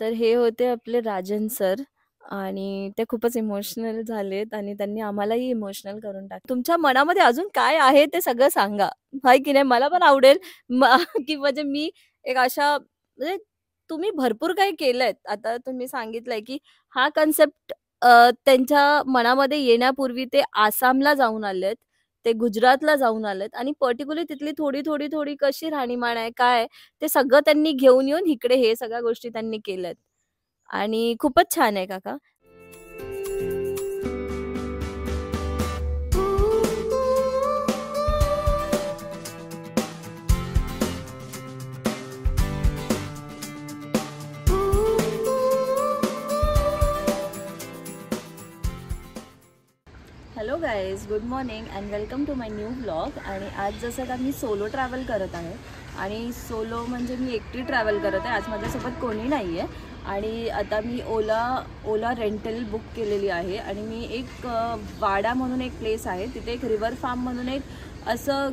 तर हे होते आपले राजन सर आणि ते खूपच इमोशनल झालेत आणि त्यांनी आम्हालाही इमोशनल करून टाकलं. तुमच्या मनामध्ये अजून काय आहे ते सगळं सांगा. आहे की नाही? मला पण आवडेल की म्हणजे मी एक अशा म्हणजे तुम्ही भरपूर काही केलंय. आता तुम्ही सांगितलंय की हा कन्सेप्ट त्यांच्या मनामध्ये येण्यापूर्वी ते आसामला जाऊन आलेत. ते गुजरातला जाऊन आलेत आणि पर्टिक्युलरली तिथली थोडी कशी राहणीमान आहे, काय आहे, ते सगळं त्यांनी घेऊन येऊन इकडे हे सगळ्या गोष्टी त्यांनी केल्यात आणि खूपच छान आहे काका. Hello guys, good morning and welcome to my new blog. आणि आज जसं का मी सोलो ट्रॅव्हल करत आहे आणि सोलो म्हणजे मी एकटी ट्रॅव्हल करत आहे. आज माझ्यासोबत कोणी नाही आहे आणि आता मी ओला रेंटल बुक केलेली आहे आणि मी एक वाडा म्हणून एक प्लेस आहे, तिथे एक रिव्हर फार्म म्हणून एक असं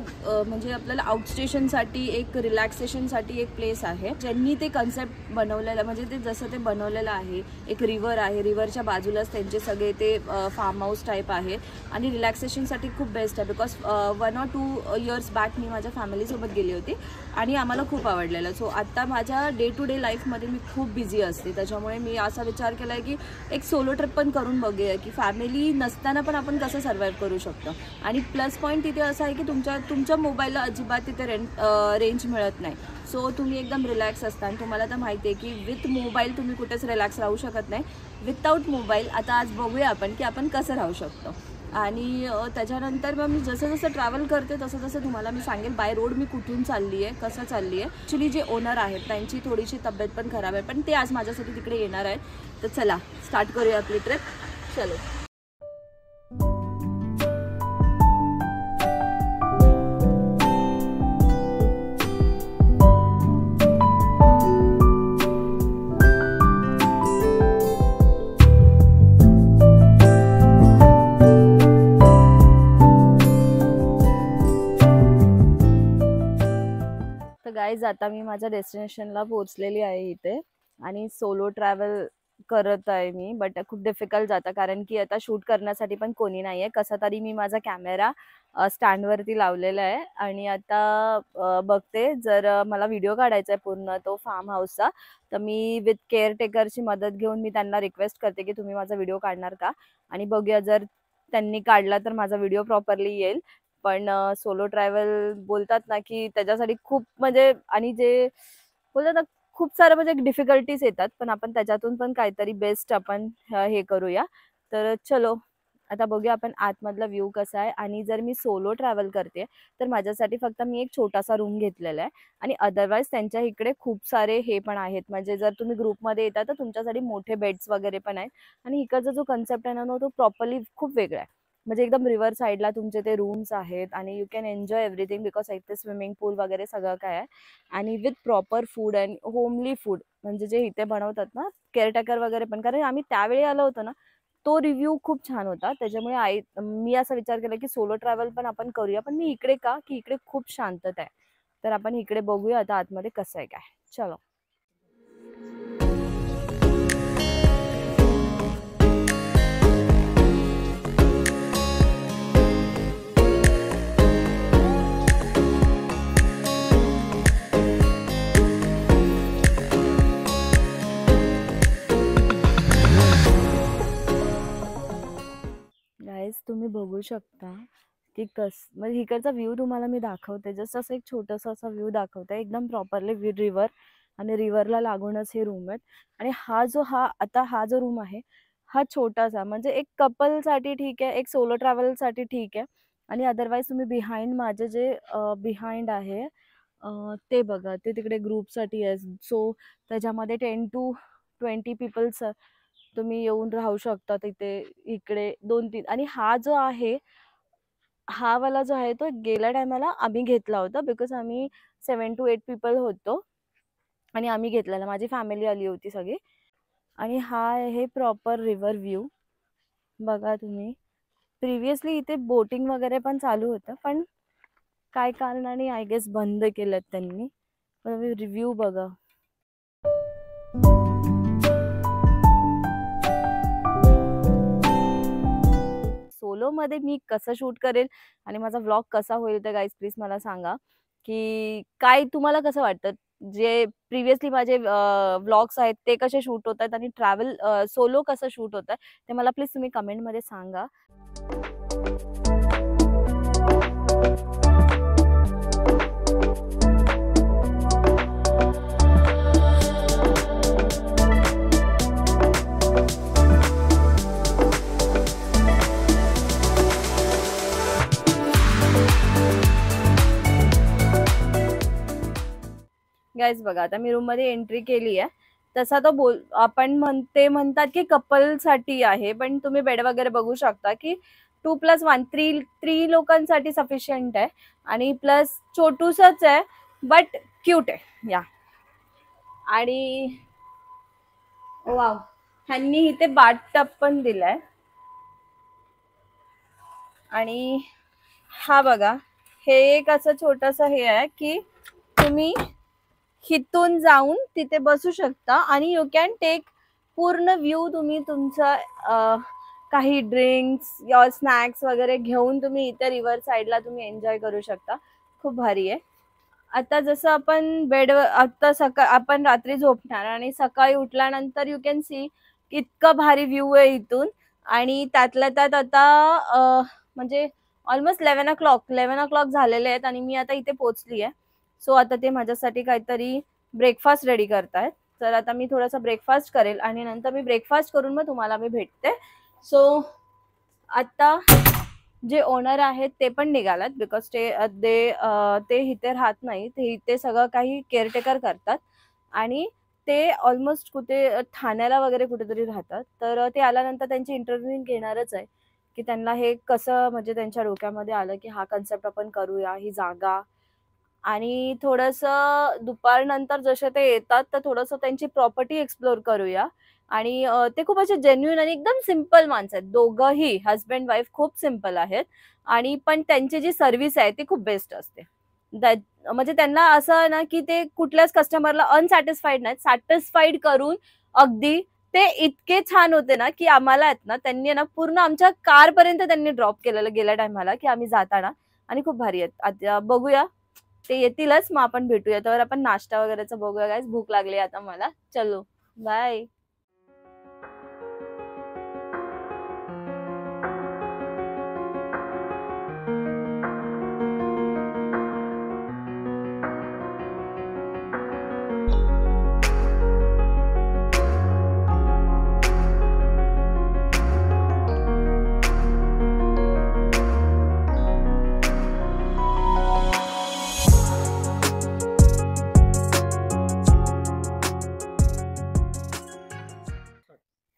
म्हणजे आपल्याला आउटस्टेशनसाठी एक रिलॅक्सेशनसाठी एक प्लेस आहे. ज्यांनी ते कन्सेप्ट बनवलेलं म्हणजे ते जसं ते बनवलेलं आहे, एक रिव्हर आहे, रिव्हरच्या बाजूलाच त्यांचे सगळे ते फार्म हाऊस टाईप आहे आणि रिलॅक्सेशनसाठी खूप बेस्ट आहे. बिकॉज 1 or 2 इयर्स बॅक मी माझ्या फॅमिलीसोबत गेली होती आणि आम्हाला खूप आवडलेलं. सो आत्ता माझ्या डे टू डे लाईफमध्ये मी खूप बिझी असते, त्याच्यामुळे मी असा विचार केला आहे की एक सोलो ट्रिप पण करून बघूया की फॅमिली नसताना पण आपण कसं सर्वाईव्ह करू शकतो. आणि प्लस पॉईंट तिथे असा आहे की तुमच्या मोबाईलला अजिबात तिथे रेंज मिळत नाही. सो तुम्ही एकदम रिलॅक्स असता आणि तुम्हाला तर माहिती आहे की विथ मोबाईल तुम्ही कुठेच रिलॅक्स राहू शकत नाही. विथआउट मोबाईल आता आज बघूया आपण की आपण कसं राहू शकतो. आणि त्याच्यानंतर मग मी जसं जसं ट्रॅव्हल करते तसं तुम्हाला मी सांगेल बाय रोड मी कुठून चालली आहे, कसं चालली आहे. ॲक्च्युली जे ओनर आहेत त्यांची थोडीशी तब्येत पण खराब आहे, पण ते आज माझ्यासाठी तिकडे येणार आहेत. तर चला स्टार्ट करूया आपली ट्रिप. चलो. तर गाईज आता मी माझ्या डेस्टिनेशनला पोहोचलेली आहे इथे आणि सोलो ट्रॅव्हल करत आहे मी. बट खूप डिफिकल्ट जातं कारण की आता शूट करण्यासाठी पण कोणी नाही आहे. कसा तरी मी माझा कॅमेरा स्टँडवरती लावलेला आहे आणि आता बघते जर मला व्हिडिओ काढायचा आहे पूर्ण तो फार्म हाऊसचा, तर मी विथ केअरटेकरची मदत घेऊन मी त्यांना रिक्वेस्ट करते की तुम्ही माझा व्हिडिओ काढणार का. आणि बघूया जर त्यांनी काढला तर माझा व्हिडिओ प्रॉपरली येईल. पण सोलो ट्रॅव्हल बोलतात ना की त्याच्यासाठी खूप म्हणजे आणि जे बोलतात ना खूप सारं म्हणजे डिफिकल्टीज येतात, पण आपण त्याच्यातून पण काहीतरी बेस्ट आपण हे करूया. तर चलो आता बघूया आपण आतमधला व्ह्यू कसा आहे. आणि जर मी सोलो ट्रॅव्हल करते तर माझ्यासाठी फक्त मी एक छोटासा रूम घेतलेला आहे आणि अदरवाईज त्यांच्या इकडे खूप सारे हे पण आहेत. म्हणजे जर तुम्ही ग्रुपमध्ये येता तर तुमच्यासाठी मोठे बेड्स वगैरे पण आहेत. आणि इकडचा जो कन्सेप्ट आहे ना तो प्रॉपरली खूप वेगळा आहे. म्हणजे एकदम रिव्हर साईडला तुमचे ते रूम्स आहेत आणि you can enjoy everything because इथे स्विमिंग पूल वगैरे सगळं काय आहे. आणि with proper food and homely food म्हणजे जे इथे बनवतात ना केअरटेकर वगैरे पण, कारण आम्ही त्यावेळी आलो होतो ना तो रिव्ह्यू खूप छान होता. त्याच्यामुळे मी असा विचार केला की सोलो ट्रॅव्हल पण आपण करूया. पण मी इकडे का की इकडे खूप शांतता आहे. तर आपण इकडे बघूया आता आतमध्ये कसं आहे काय. चलो. गाईज तुम्ही बघू शकता की म्हणजे इकडचा व्ह्यू तुम्हाला मी दाखवते. जस्ट असं एक छोटासा असा व्ह्यू दाखवते एकदम प्रॉपरली रिव्हर आणि रिव्हरला लागूनच हे रूम आहेत. आणि हा जो रूम आहे हा छोटासा म्हणजे एक कपलसाठी ठीक आहे, एक सोलो ट्रॅव्हलसाठी ठीक आहे. आणि अदरवाईज तुम्ही बिहाइंड माझे जे बिहाइंड आहे ते बघा, ते तिकडे ग्रुपसाठी आहे. सो त्याच्यामध्ये 10 to 20 पीपल्स तुम्ही येऊन राहू शकता तिथे. इकडे 2-3 आणि हा वाला जो आहे तो गेल्या टायमाला आम्ही घेतला होता बिकॉज आम्ही 7 to 8 पीपल होतो आणि आम्ही घेतलेला, माझी फॅमिली आली होती सगळी. आणि हा आहे प्रॉपर रिव्हर व्ह्यू. बघा तुम्ही, प्रिव्हियसली इथे बोटिंग वगैरे पण चालू होतं पण काय कारणाने आय गेस बंद केलं त्यांनी. पण रिव्ह्यू बघा. व्हिडिओमध्ये मी कसं शूट करेल आणि माझा व्लॉग कसा होईल, तर गाईज प्लीज मला सांगा, की काय तुम्हाला कसं वाटतं? जे प्रिव्हियसली माझे व्लॉग्स आहेत ते कसे शूट होतात आणि ट्रॅव्हल सोलो कसं शूट होतं, ते मला प्लीज तुम्ही कमेंटमध्ये सांगा. गाईज बघा, आता मी रूममध्ये एंट्री केली आहे. तसा तो आपण म्हणतात की कपलसाठी आहे, पण तुम्ही बेड वगैरे बघू शकता की 2+1 3 लोकांसाठी सफिशियंट आहे आणि प्लस छोटूसच आहे बट क्यूट आहे या. आणि वाव, ह्यांनी इथे बाथटब पण दिलाय. आणि हा बघा, हे एक असं छोटंसं हे आहे की तुम्ही हिथून जाऊन तिथे बसू शकता आणि यू कॅन टेक पूर्ण व्ह्यू. तुम्ही तुमचा काही ड्रिंक्स या स्नॅक्स वगैरे घेऊन तुम्ही इथे रिव्हर साईडला तुम्ही एन्जॉय करू शकता. खूप भारी आहे. आता जसं आपण बेडवर आता आपण रात्री झोपणार आणि सकाळी उठल्यानंतर यू कॅन सी इतकं भारी व्ह्यू आहे इथून. आणि त्यातल्या त्यात आता म्हणजे ऑलमोस्ट 11 o'clock झालेले आहेत आणि मी आता इथे पोहोचली आहे. सो आता ते माझ्यासाठी काहीतरी ब्रेकफास्ट रेडी करतायत. तर आता मी थोडासा ब्रेकफास्ट करेल आणि नंतर मी ब्रेकफास्ट करून मग तुम्हाला मी भेटते. सो आता जे ओनर आहेत ते पण निघालात, बिकॉज ते इथे राहत नाही, ते इथे सगळं काही केअरटेकर करतात आणि ते ऑलमोस्ट कुठे ठाण्याला वगैरे कुठेतरी राहतात. तर ते आल्यानंतर त्यांची इंटरव्ह्यू घेणारच आहे की त्यांना हे कसं म्हणजे त्यांच्या डोक्यामध्ये आलं की हा कन्सेप्ट आपण करूया, ही जागा. आणि थोडंसं दुपारनंतर जसे ते येतात तर थोडंसं त्यांची प्रॉपर्टी एक्सप्लोर करूया. आणि ते खूप असे जेन्युइन आणि एकदम सिंपल माणसं आहेत. दोघंही हजबंड वाईफ खूप सिंपल आहेत आणि पण त्यांची जी सर्व्हिस आहे ती खूप बेस्ट असते. म्हणजे त्यांना असं ना की ते कुठल्याच कस्टमरला अनसॅटिस्फाईड नाहीत, सॅटिस्फाईड करून अगदी ते इतके छान होते ना की आम्हाला आहेत ना त्यांनी ना पूर्ण आमच्या कारपर्यंत त्यांनी ड्रॉप केलेलं गेल्या टायमाला की आम्ही जाताना. आणि खूप भारी आहेत. आता बघूया ते येतीलच, मग आपण भेटूया. तर आपण नाश्ता वगैरेचं बघूया गाईज. भूक लागली आता मला. चलो बाय.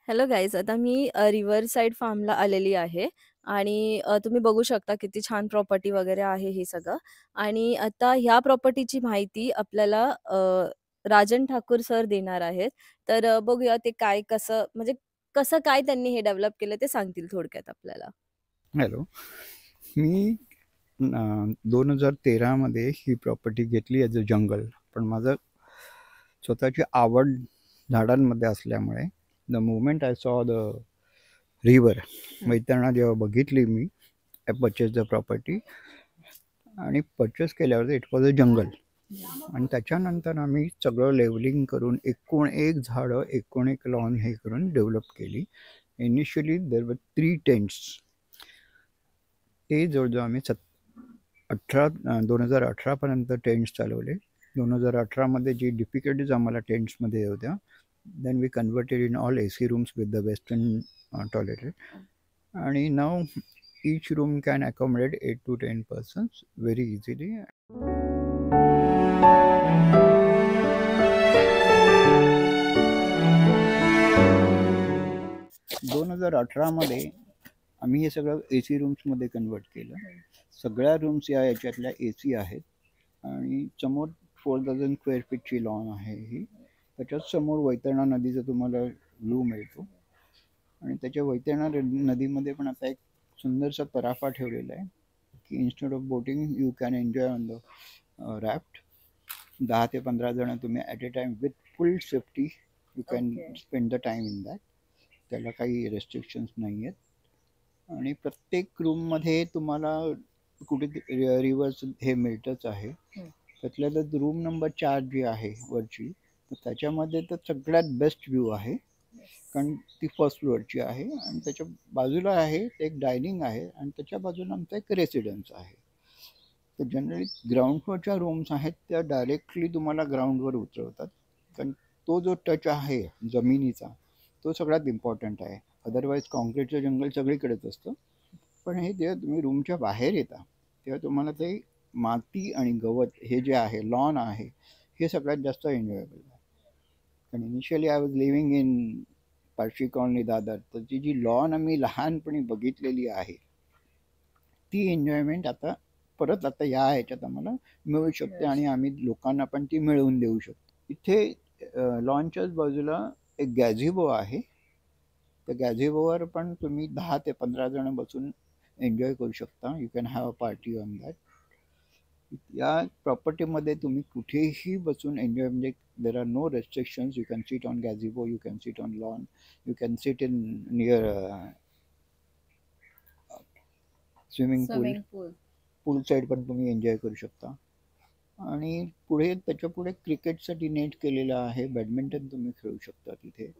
हॅलो गाईज, आता मी रिव्हर साईड फार्मला आलेली आहे आणि तुम्ही बघू शकता किती छान प्रॉपर्टी वगैरे आहे हे सगळं. आणि आता ह्या प्रॉपर्टीची माहिती आपल्याला राजन ठाकूर सर देणार आहेत. तर बघूया ते काय कसं म्हणजे कसं काय त्यांनी हे डेव्हलप केलं ते सांगतील थोडक्यात आपल्याला. हॅलो, मी 2013मध्ये ही प्रॉपर्टी घेतली ॲज अ जंगल. पण माझं स्वतःची आवड झाडांमध्ये असल्यामुळे the movement I saw the river Vaitarna जेव्हा बघितली मी, आय परचेस द प्रॉपर्टी. आणि परचेस केल्यावर इट वॉज अ जंगल. आणि त्याच्यानंतर आम्ही सगळं लेवलिंग करून एकूण एक झाडं एकूण एक लॉन हे करून डेव्हलप केली. इनिशियली देर वर 3 टेंट्स. ते जवळजवळ आम्ही 2018पर्यंत टेंट्स चालवले. 2018मध्ये जी डिफिकल्टीज आम्हाला टेंट्समध्ये होत्या, then we converted in all AC rooms with the western toilet. आणि नाव each room can accommodate 8 to 10 persons very easily. 2018मध्ये आम्ही हे सगळं AC रूम्समध्ये कन्वर्ट केलं. सगळ्या रूम्स याच्यातल्या AC आहेत आणि समोर 4000 स्क्वेअर फीटची लॉन आहे ही. त्याच्याच समोर वैतरणा नदीचा तुम्हाला व्ह्यू मिळतो. आणि त्याच्या वैतरणा नदीमध्ये पण आता एक सुंदरसा तराफा ठेवलेला आहे की instead of boating you can enjoy on the raft. 10 ते 15 जण तुम्ही at a time with full safety you can spend the time in that. त्याला काही रेस्ट्रिक्शन्स नाही आहेत. आणि प्रत्येक रूममध्ये तुम्हाला कुठे रिव्हर्स हे मिळतच आहे. त्यातल्या त्यात रूम नंबर 4 जी आहे वरची, तर त्याच्यामध्ये तर सगळ्यात बेस्ट व्ह्यू आहे, कारण ती फर्स्ट फ्लोअरची आहे आणि त्याच्या बाजूला आहे ते एक डायनिंग आहे आणि त्याच्या बाजूला आमचा एक रेसिडेन्स आहे. तर जनरली ग्राउंड फ्लोअरच्या रूम्स आहेत त्या डायरेक्टली तुम्हाला ग्राउंडवर उतरवतात, कारण तो जो टच आहे जमिनीचा तो सगळ्यात इम्पॉर्टंट आहे. अदरवाईज कॉन्क्रीटचं जंगल सगळीकडेच असतं, पण हे जेव्हा तुम्ही रूमच्या बाहेर येता तेव्हा तुम्हाला ते माती आणि गवत हे जे आहे लॉन आहे हे सगळ्यात जास्त एन्जॉयबल आहे. कारण initially I was living in Parsi colony Dadar, तर ती जी लॉन आम्ही लहानपणी बघितलेली आहे ती एन्जॉयमेंट आता परत आता या ह्याच्यात आम्हाला मिळू शकते आणि आम्ही लोकांना पण ती मिळवून देऊ शकतो. इथे लॉनच्याच बाजूला एक गॅझिबो आहे. त्या गॅझिबोवर पण तुम्ही 10 ते 15 जण बसून एन्जॉय करू शकता. You can have a party on that. या प्रॉपर्टीमध्ये तुम्ही कुठेही बसून एन्जॉय, म्हणजे there are no restrictions. You can sit on gazebo, you can sit on lawn, you can sit in near swimming pool. Pool side पण तुम्ही enjoy करू शकता. आणि पुढे त्याच्या पुढे क्रिकेटसाठी नेट केलेलं आहे, बॅडमिंटन तुम्ही खेळू शकता तिथे.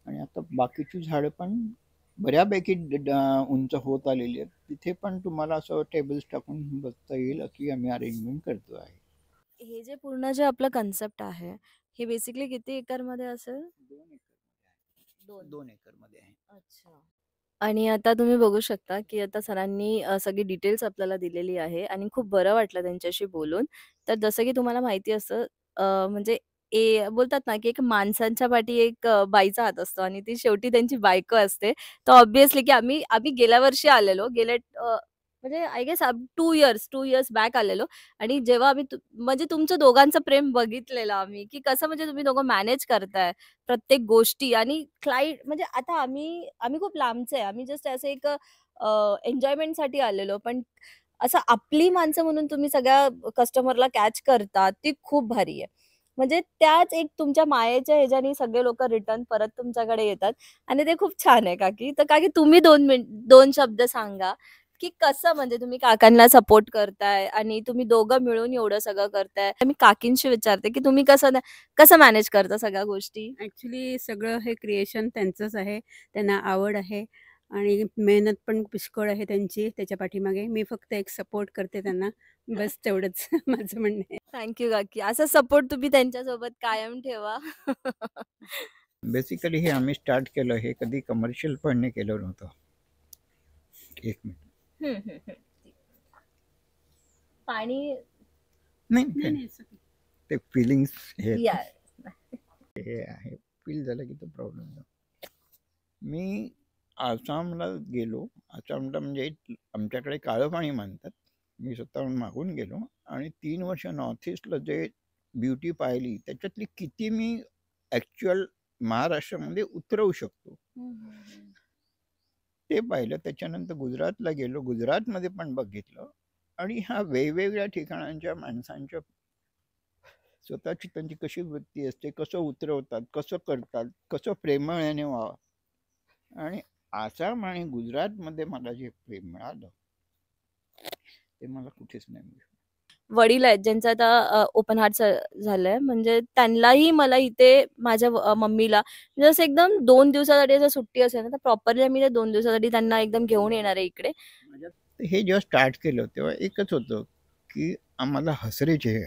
आणि आता बाकीची झाडं पण बऱ्यापैकी उंच होत आलेली आहेत, तिथे पण तुम्हाला असं टेबल्स टाकून बसता येईल अशी आम्ही अरेंजमेंट करतो आहे. हे जे पूर्ण जे आपलं कन्सेप्ट आहे, हे बेसिकली किती एकरमध्ये असेल? 2 एकरमध्ये आहे. अच्छा. आणि आता तुम्ही बघू शकता, की आता सरांनी सगळी डिटेल्स आपल्याला दिलेली आहे आणि खूप बरं वाटलं त्यांच्याशी बोलून. तर जसं की तुम्हाला माहिती असतं म्हणजे बोलतात ना, की एक माणसांच्या पाठी एक बाईचा हात असतो आणि ती शेवटी त्यांची बायको असते. तर ऑब्व्हियसली की आम्ही आम्ही गेल्या वर्षी आलेलो. म्हणजे आय गेस 2 इयर्स बॅक आलेलो आणि जेव्हा आम्ही म्हणजे तुमचं दोघांचं प्रेम बघितलेलं आम्ही, की कसं म्हणजे तुम्ही दोघं मॅनेज करताय प्रत्येक गोष्टी आणि क्लायंट म्हणजे आता आम्ही आम्ही खूप लांबचे आहे. आम्ही जस्ट असं एक एन्जॉयमेंटसाठी आलेलो. पण असं आपली माणसं म्हणून तुम्ही सगळ्या कस्टमरला कॅच करता, ती खूप भारी आहे. म्हणजे त्याच एक तुमच्या मायेच्या ह्याच्याने सगळे लोकं रिटर्न परत तुमच्याकडे येतात आणि ते खूप छान आहे काकी. तर काकी तुम्ही 2 शब्द सांगा, की कसं म्हणजे तुम्ही काकांना सपोर्ट करताय आणि तुम्ही दोघं मिळून एवढं सगळं करताय. मी काकींशी विचारते, की तुम्ही कसं कसं मॅनेज करता सगळ्या गोष्टी? ॲक्च्युली सगळं हे क्रिएशन त्यांचंच आहे. त्यांना आवड आहे आणि मेहनत पण पुष्कळ आहे त्यांची त्याच्या पाठीमागे. मी फक्त एक सपोर्ट करते त्यांना. बस तेवढंच माझं म्हणणं आहे. थँक यू काकी. असा सपोर्ट तुम्ही त्यांच्यासोबत कायम ठेवा. बेसिकली हे आम्ही स्टार्ट केलं, हे कधी कमर्शियल पण केलं नव्हतं. एक मिनिट. हं, हं, हं. पाणी नाही नाही, काही नाही, it's okay. ते फिलिंग्स हे या हे आहे, फील झालं की तो प्रॉब्लेम. मी आसामला गेलो. आसामला म्हणजे आमच्याकडे काळं पाणी मानतात. मी स्वतःहून मागून गेलो आणि 3 वर्ष नॉर्थ ईस्टला जे ब्युटी पाहिली त्याच्यातली किती मी ॲक्च्युअल महाराष्ट्रामध्ये उतरवू शकतो ते पाहिलं. त्याच्यानंतर गुजरातला गेलो, गुजरातमध्ये पण बघितलं आणि ह्या वेगवेगळ्या ठिकाणांच्या माणसांच्या स्वतःची त्यांची कशी वृत्ती असते, कसं उतरवतात, कसं करतात, कसं प्रेमळाने आणि आसाम आणि गुजरातमध्ये मला जे प्रेम मिळालं ते मला कुठेच नाही मिळालं. वडील आहेत ज्यांचं आता ओपन हार्ट झालंय. म्हणजे त्यांनाही मला इथे माझ्या मम्मीला म्हणजे असं एकदम 2 दिवसासाठी जर सुट्टी असेल ना, तर प्रॉपरली आम्ही त्या 2 दिवसासाठी त्यांना एकदम घेऊन येणार आहे इकडे. हे जेव्हा स्टार्ट केलं तेव्हा एकच होतं की आम्हाला हसरेचे हे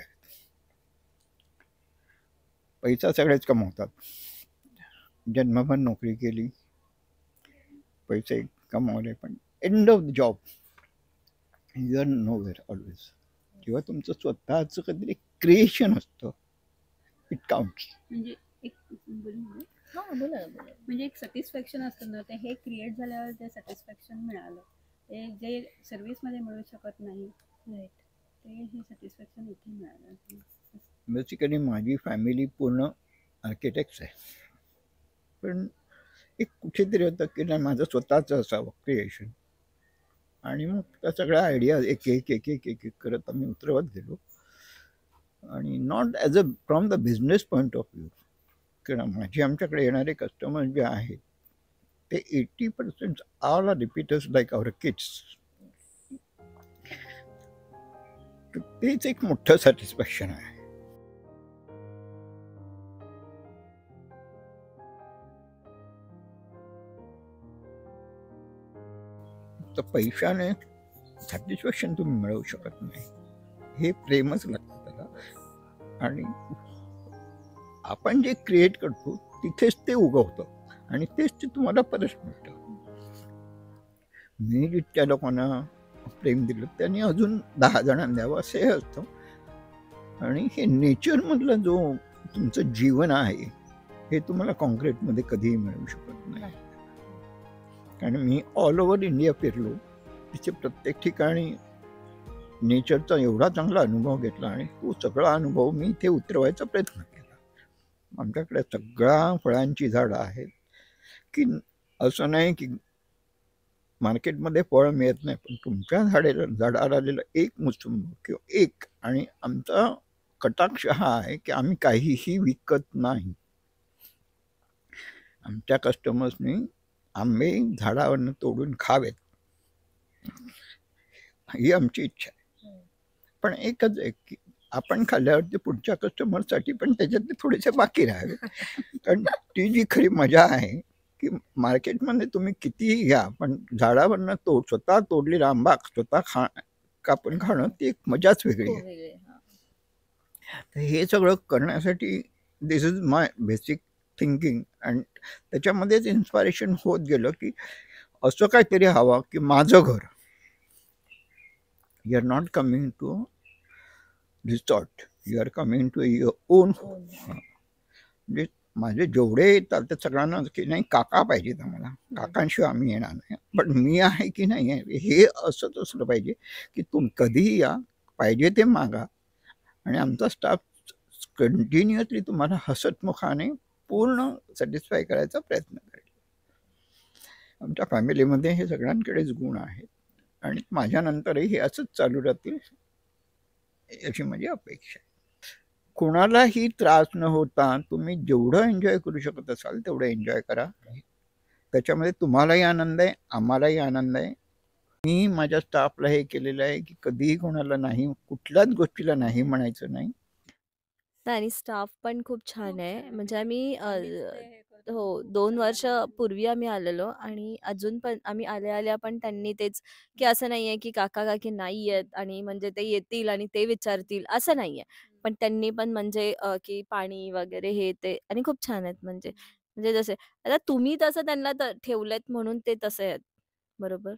पैसा सगळेच कमवतात. जन्मभर नोकरी केली, पैसे कमावले, पण end of the job you are nowhere always. जेव्हा तुमचं स्वतःचं कधीतरी क्रिएशन असतं इट काउंट्स. म्हणजे एक बोलू ना? हां, बोला ना, बोला. म्हणजे एक सॅटिस्फॅक्शन असतं ना, ते हे क्रिएट झाल्यावर ते सॅटिस्फॅक्शन मिळालं. ते जे सर्व्हिसमध्ये मिळू शकत नाही, राइट. ते हे सॅटिस्फॅक्शन इथे मिळालं. बेसिकली माझी फॅमिली पूर्ण आर्किटेक्ट्स आहे, पण एक कुठेतरी होतं की नाही माझं स्वतःचं असावं क्रिएशन. आणि मग त्या सगळ्या आयडिया एक एक एक एक एक एक करत आम्ही उतरवत गेलो. आणि not as a from the business point of view, कारण माझे आमच्याकडे येणारे कस्टमर जे आहेत ते 80% all are repeaters like our kids. तेच एक मोठं सॅटिस्फॅक्शन आहे. तर पैशाने सॅटिस्फॅक्शन तुम्ही मिळवू शकत नाही. हे प्रेमच लागतं त्याला. आणि आपण जे क्रिएट करतो तिथेच ते उगवतं आणि तेच ते तुम्हाला परत मिळतं. मी जितक्या लोकांना प्रेम दिलं त्यांनी अजून 10 जणांना द्यावं असं हे असतं. आणि हे नेचरमधलं जो तुमचं जीवन आहे हे तुम्हाला कॉन्क्रीटमध्ये कधीही मिळू शकत नाही. कारण मी ऑल ओव्हर इंडिया फिरलो, तिथे प्रत्येक ठिकाणी नेचरचा एवढा चांगला अनुभव घेतला आणि तो सगळा अनुभव मी इथे उतरवायचा प्रयत्न केला. आमच्याकडे सगळ्या फळांची झाडं आहेत की असं नाही की मार्केटमध्ये फळ मिळत नाही, पण तुमच्या झाडाला आलेलं एक मोसंबी किंवा एक, आणि आमचा कटाक्ष हा आहे की आम्ही काहीही विकत नाही. आमच्या कस्टमर्सनी आंबे झाडावरनं तोडून खावेत ही आमची इच्छा आहे. पण एकच आहे की आपण खाल्ल्यावरती पुढच्या कस्टमरसाठी पण त्याच्यातले थोडेसे बाकी राहावे. कारण ती जी खरी मजा आहे की मार्केटमध्ये तुम्ही कितीही घ्या, पण झाडावरनं स्वतः तोडलेला आंबा स्वतः कापून खाणं ती एक मजाच वेगळी आहे. तर हे सगळं करण्यासाठी दिस इज माय बेसिक थिंकिंग. आणि त्याच्यामध्येच इन्स्पायरेशन होत गेलं की असं काहीतरी हवं की माझं घर, you are not coming to resort, you are coming to your own home. म्हणजे माझे जेवढे येतात ते सगळ्यांना की नाही काका पाहिजेत आम्हाला, काकांशिवाय आम्ही येणार नाही, पण मी आहे की नाही आहे हे असंच असलं पाहिजे की तुम्ही कधीही या, पाहिजे ते मागा, आणि आमचा स्टाफ कंटिन्युअसली तुम्हाला हसतमुखाने पूर्ण सॅटिस्फाय करायचा प्रयत्न करेल. आमच्या फॅमिलीमध्ये हे सगळ्यांकडेच गुण आहेत आणि माझ्यानंतरही हे असंच चालू राहतील याची माझी अपेक्षा आहे. कोणालाही त्रास न होता तुम्ही जेवढं एन्जॉय करू शकत असाल तेवढं एन्जॉय करा. त्याच्यामध्ये तुम्हालाही आनंद आहे, आम्हालाही आनंद आहे. मी माझ्या स्टाफला हे केलेलं आहे की कधीही कोणाला नाही, कुठल्याच गोष्टीला नाही म्हणायचं नाही. आणि स्टाफ पण खूप छान खूप आहे. छान म्हणजे आहे. आम्ही आम्हीच ते हे करतो. हो 2 वर्ष सगळ्यांना पूर्वी आम्ही आलेलो आणि अजून पण आम्ही आल्या-आल्या पण त्यांनी तेच, की असं नाहीये की काका-काकी नाही आहेत आणि म्हणजे ते येतील आणि ते विचारतील असं नाहीये. पण त्यांनी पण म्हणजे की पाणी वगैरे हे ते आणि खूप छान आहेत म्हणजे. म्हणजे जसे आता तुम्ही तसं त्यांना ठेवलेत म्हणून ते तसे आहेत. बरोबर?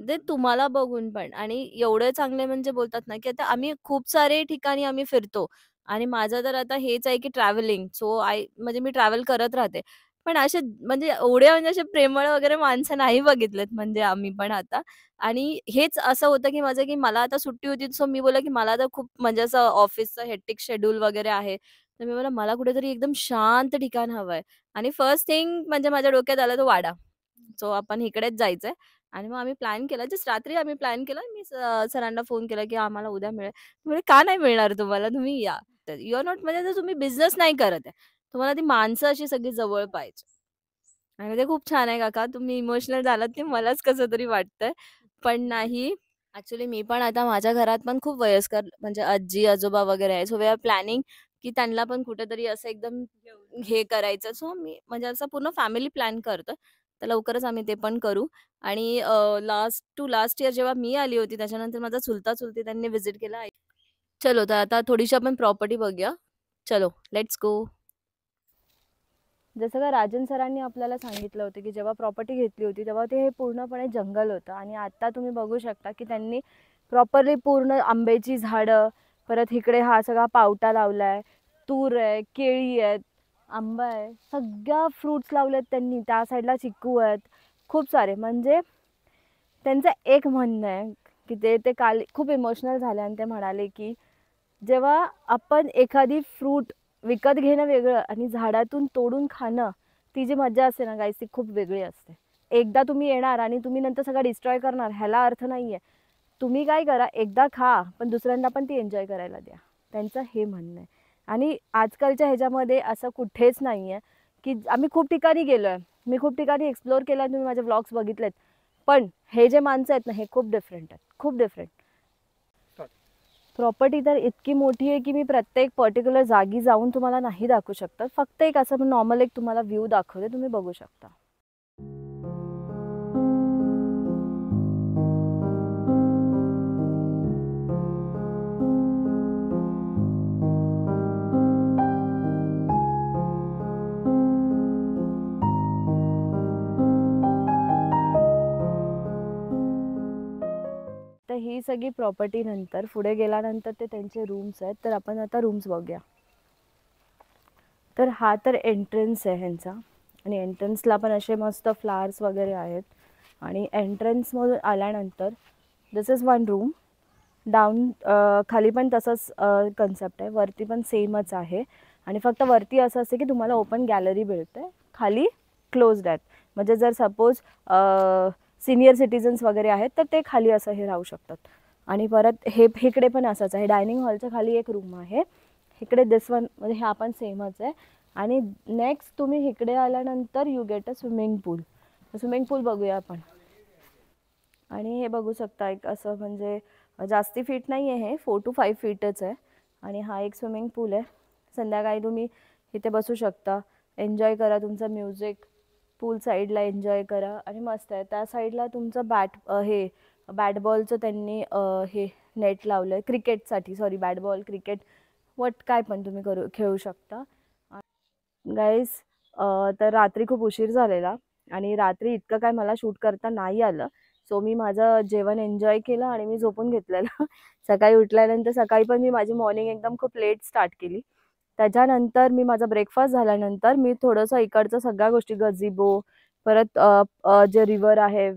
ते तुम्हाला बघून पण आणि एवढे चांगले म्हणजे बोलतात ना, की आता आम्ही खूप सारे ठिकाणी आम्ही फिरतो आणि माझं तर आता हेच आहे, की ट्रॅव्हलिंग. सो म्हणजे मी ट्रॅव्हल करत राहते. पण असे म्हणजे एवढे म्हणजे असे प्रेमळ वगैरे माणसं नाही बघितलेत म्हणजे आम्ही पण आता. आणि हेच असं होतं, की माझं की मला आता सुट्टी होती. सो मी बोलले, की मला तर खूप म्हणजे असं ऑफिसचं हेक्टिक शेड्यूल वगैरे आहे. तर मी बोलले, मला कुठेतरी एकदम शांत ठिकाण हवंय आणि फर्स्ट थिंग म्हणजे माझ्या डोक्यात आला तो वाडा. सो आपण इकडेच जायचंय. आणि मग आम्ही प्लॅन केला. जस्ट रात्री आम्ही प्लॅन केला. मी सरांना फोन केला, की आम्हाला उद्या मिळेल. ते म्हणाले, "का नाही मिळणार तुम्हाला? तुम्ही या." तर यू आर नॉट म्हणजे जर तुम्ही बिझनेस नाही करत आहे. तुम्हाला ती माणसं अशी सगळी जवळ पाहिजे. आणि ते खूप छान आहे काका. तुम्ही इमोशनल झालात ते मलाच कसं तरी वाटतंय. पण नाही. ॲक्चुअली मी पण आता माझ्या घरात पण खूप वयस्कर म्हणजे आजी-आजोबा वगैरे आहे. सो वी आर प्लॅनिंग की त्यांना पण कुठेतरी असं एकदम हे करायचं. सो मी म्हणजे असं पूर्ण फॅमिली प्लॅन करतोय. तर लवकरच आम्ही ते पण करू. आणि लास्ट टू लास्ट इयर जेव्हा मी आली होती त्याच्यानंतर माझा चुलता-चुलती त्यांनी व्हिजिट केला. चलो तर आता थोडीशी आपण प्रॉपर्टी बघूया. चलो लेट्स गो. जसं का राजन सरांनी आपल्याला सांगितलं होतं, की जेव्हा प्रॉपर्टी घेतली होती तेव्हा ते हे पूर्णपणे जंगल होतं आणि आता तुम्ही बघू शकता, की त्यांनी प्रॉपरली पूर्ण आंब्याची झाडं, परत इकडे हा सगळा पावटा लावलाय, तूर आहे, केळी आहेत, आंबा आहे, सगळ्या फ्रुट्स लावलेत त्यांनी. त्या साईडला चिक्कू आहेत, खूप सारे. म्हणजे त्यांचं एक म्हणणं आहे, की ते ते काल खूप इमोशनल झाले आणि ते म्हणाले, की जेव्हा आपण एखादी फ्रूट विकत घेणं वेगळं आणि झाडातून तोडून खाणं, ती जी मजा असते ना गाईस, ती खूप वेगळी असते. एकदा तुम्ही येणार आणि तुम्ही नंतर सगळं डिस्ट्रॉय करणार, ह्याला अर्थ नाही आहे. तुम्ही काय करा, एकदा खा, पण दुसऱ्यांदा पण ती एन्जॉय करायला द्या. त्यांचं हे म्हणणं आहे. आणि आजकालच्या ह्याच्यामध्ये असं कुठेच नाही आहे, की आम्ही खूप ठिकाणी गेलो आहे. मी खूप ठिकाणी एक्सप्लोअर केलं, तुम्ही माझे व्लॉग्स बघितलेत, पण हे जे माणसं आहेत ना हे खूप डिफरंट आहेत, खूप डिफरंट. प्रॉपर्टी तर इतकी मोठी आहे की मी प्रत्येक पर्टिक्युलर जागी जाऊन तुम्हाला नाही दाखवू शकत. फक्त एक असं नॉर्मल एक तुम्हाला व्ह्यू दाखवते, तुम्ही बघू शकता. तर ही सगळी प्रॉपर्टी नंतर पुढे गेल्यानंतर ते त्यांचे रूम्स आहेत. तर आपण आता रूम्स बघूया. तर हा तर एंट्रन्स आहे ह्यांचा, आणि एंट्रन्सला पण असे मस्त फ्लावर्स वगैरे आहेत. आणि एंट्रन्समधून आल्यानंतर दिस इज वन रूम. डाऊन खाली पण तसंच कन्सेप्ट आहे, वरती पण सेमच आहे. आणि फक्त वरती असं असते की तुम्हाला ओपन गॅलरी मिळते, खाली क्लोज्ड आहेत. म्हणजे जर सपोज सिनियर सिटीजन्स वगैरे आहेत तर ते खाली असं हे राहू शकतात. आणि परत हे इकडे पण असंच आहे, डायनिंग हॉलच्या खाली एक रूम आहे. इकडे दिस वन म्हणजे हा पण सेमच आहे. आणि नेक्स्ट तुम्ही इकडे आल्यानंतर you get a swimming pool. Swimming pool बघूया आपण. आणि हे बघू शकता एक असं म्हणजे जास्ती फीट नाही आहे, हे 4 to 5 फीटच आहे. आणि हा एक स्विमिंग पूल आहे. संध्याकाळी तुम्ही इथे बसू शकता, एन्जॉय करा तुमचं म्युझिक, पूल साईडला एन्जॉय करा. आणि मस्त आहे. त्या साईडला तुमचं हे बॅट बॉलचं त्यांनी हे नेट लावलं आहे क्रिकेटसाठी, सॉरी बॅट बॉल क्रिकेट वट काय पण तुम्ही खेळू शकता. गाईज तर रात्री खूप उशीर झालेला आणि रात्री इतकं काय मला शूट करता नाही आलं. सो मी माझं जेवण एन्जॉय केलं आणि मी झोपून घेतलेलं. सकाळी उठल्यानंतर सकाळी पण मी माझी मॉर्निंग एकदम खूप लेट स्टार्ट केली. त्याच्यानंतर मी माझा ब्रेकफास्ट झाल्यानंतर मी थोडंसं इकडचं सगळ्या गोष्टी गझिबो, परत जे रिव्हर आहे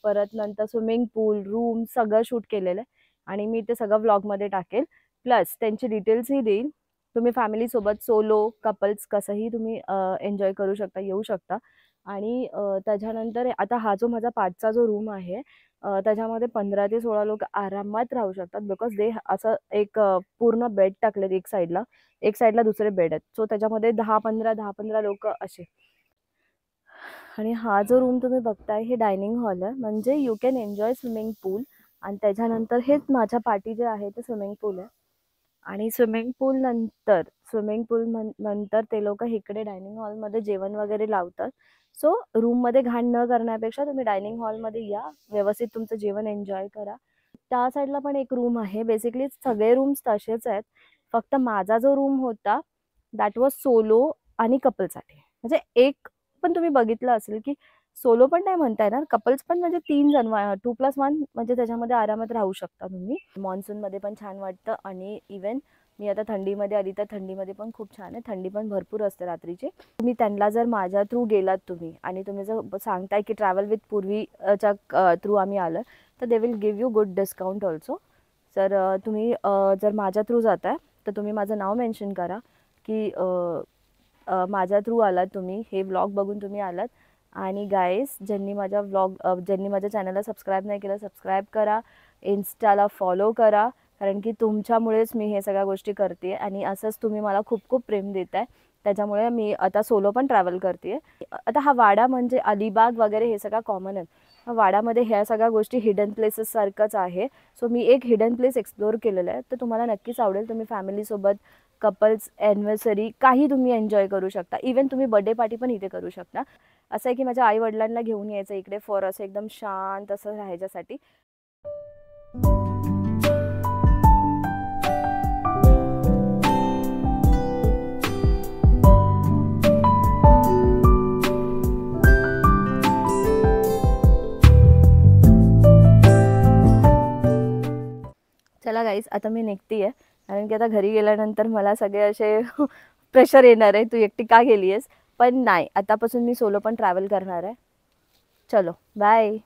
परत नंतर स्विमिंग पूल, रूम सगळं शूट केलेलं आहे. आणि मी ते सगळं व्लॉगमध्ये टाकेल, प्लस त्यांची डिटेल्सही देईल. तुम्ही फॅमिलीसोबत सोलो कपल्स कसंही तुम्ही एन्जॉय करू शकता, येऊ शकता. आणि त्याच्यानंतर आता हा जो माझा 5चा जो रूम आहे त्याच्यामध्ये 15 ते 16 लोक आरामात राहू शकतात. बिकॉज दे असं एक पूर्ण बेड टाकलेत एक साईडला दुसरे बेड आहेत. सो त्याच्यामध्ये 10-15 लोक असे. आणि हा जो रूम तुम्ही बघताय हे डायनिंग हॉल आहे, म्हणजे यू कॅन एन्जॉय स्विमिंग पूल. आणि त्याच्यानंतर हेच माझ्या पाठी जे आहे ते स्विमिंग पूल आहे. आणि स्विमिंग पूल नंतर ते लोक इकडे डायनिंग हॉलमध्ये जेवण वगैरे लावतात. सो रूममध्ये घाण न करण्यापेक्षा तुम्ही डायनिंग हॉलमध्ये या, व्यवस्थित तुमचं जेवण एन्जॉय करा. त्या साईडला पण एक रूम आहे. बेसिकली सगळे रूम्स तसेच आहेत, फक्त माझा जो रूम होता दॅट वॉज सोलो आणि कपलसाठी. म्हणजे एक पण तुम्ही बघितलं असेल की सोलो पण नाही म्हणता येणार, कपल्स पण म्हणजे 3 जण 2+1 म्हणजे त्याच्यामध्ये आरामात राहू शकता तुम्ही. मॉन्सूनमध्ये पण छान वाटतं. आणि इवन मी आता थंडीमध्ये आली तर थंडीमध्ये पण खूप छान आहे, थंडी पण भरपूर असते रात्रीची. तुम्ही त्यांना जर माझ्या थ्रू गेलात तुम्ही आणि तुम्ही जर सांगताय की ट्रॅव्हल विथ पूर्वीच्या थ्रू आम्ही आलं, तर they will give you good discount also. तर तुम्ही जर माझ्या थ्रू जाताय तर तुम्ही माझं नाव मेन्शन करा की माझ्या थ्रू आलात तुम्ही, हे व्लॉग बघून तुम्ही आलात. आणि गाईज ज्यांनी माझ्या चॅनलला सबस्क्राईब नाही केलं, सबस्क्राईब करा, इन्स्टाला फॉलो करा, कारण की तुमच्यामुळेच मी हे सगळ्या गोष्टी करते. आणि असंच तुम्ही मला खूप खूप प्रेम देताय, त्याच्यामुळे मी आता सोलो पण ट्रॅव्हल करते. आता हा वाडा म्हणजे अलिबाग वगैरे हे सगळं कॉमन आहे. वाड्यामध्ये ह्या सगळ्या गोष्टी हिडन प्लेसेस सारखंच आहे. सो मी एक हिडन प्लेस एक्सप्लोअर केलेलं आहे, तर तुम्हाला नक्कीच आवडेल. तुम्ही फॅमिलीसोबत कपल्स ॲनिव्हर्सरी काही तुम्ही एन्जॉय करू शकता. इवन तुम्ही बर्थडे पार्टी पण इथे करू शकता. असं आहे की माझ्या आई वडिलांना घेऊन यायचं इकडे फॉर असं एकदम शांत असं राहायच्यासाठी. चला गाईज आता मी निघते आहे, कारण की आता घरी गेल्यानंतर मला सगळे असे प्रेशर येणार आहे, तू एकटी का गेली आहेस. पण नाही, आतापासून मी सोलो पण ट्रॅव्हल करणार आहे. चलो बाय.